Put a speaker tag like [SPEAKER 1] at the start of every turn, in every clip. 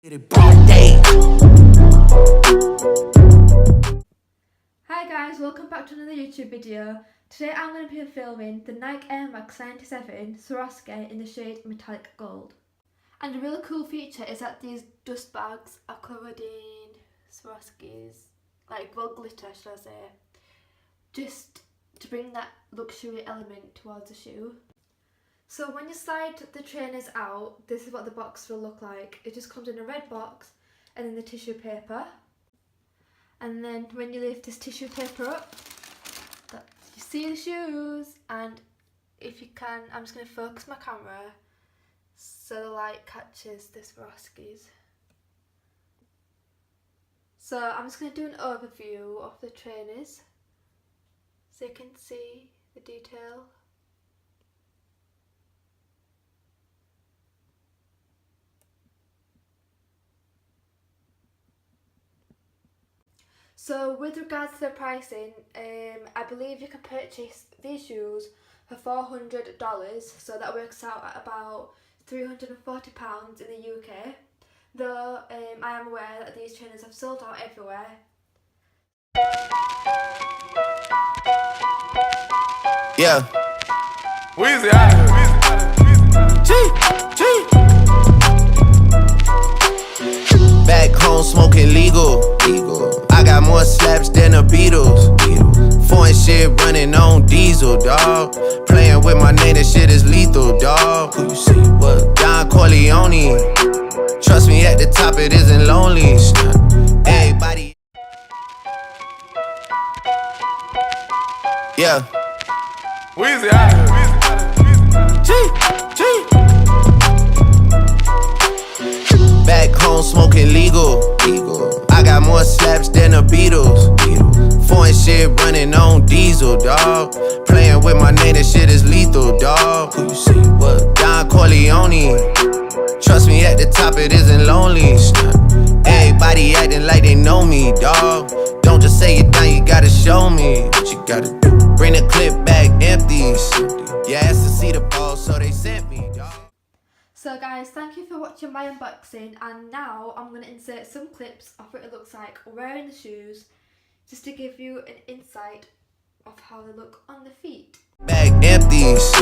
[SPEAKER 1] Hi guys, welcome back to another YouTube video. Today I'm going to be filming the Nike Air Max 97 Swarovski in the shade Metallic Gold. And a really cool feature is that these dust bags are covered in Swarovskis, glitter should I say, just to bring that luxury element towards the shoe. So when you slide the trainers out, this is what the box will look like. It just comes in a red box and then the tissue paper. And then when you lift this tissue paper up, you see the shoes, and if you can, I'm just going to focus my camera so the light catches the Swarovskis. So I'm just going to do an overview of the trainers so you can see the detail. So with regards to the pricing, I believe you can purchase these shoes for $400, so that works out at about £340 in the UK. Though I am aware that these trainers have sold out everywhere.
[SPEAKER 2] Yeah. Weezy out here. Back home smoking legal. I got more slaps than the Beatles. Foreign shit running on diesel, dawg. Playing with my name, that shit is lethal, dawg. Who you see? What? Don Corleone. Trust me, at the top it isn't lonely. Everybody. Yeah. Weezy out here. Back home smoking legal. I got more slaps than the Beatles. Foreign shit running on diesel, dawg. Playing with my name, that shit is lethal, dawg. Who you see? What? Don Corleone. Trust me, at the top it isn't lonely. Everybody acting like they know me, dawg. Don't just say it down, you gotta show me what you gotta do. Bring the clip back empty. You asked to see the ball, so they sent me, dawg.
[SPEAKER 1] So guys, thank you for watching my unboxing, and now I'm going to insert some clips of what it looks like wearing the shoes, just to give you an insight of how they look on the feet.
[SPEAKER 2] Bag empties.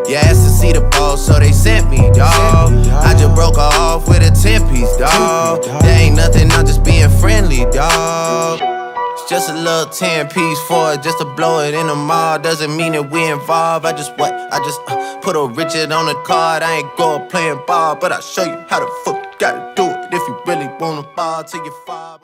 [SPEAKER 2] You asked to see the ball, so they sent me, dawg. I just broke her off with a 10-piece, dawg. There ain't nothing, I'm just being friendly, dawg. It's just a little 10-piece for it, just to blow it in the mall. Doesn't mean that we involved. I just put a Richard on the card. I ain't going playing ball, but I'll show you how the fuck you gotta do it if you really wanna ball till you fall.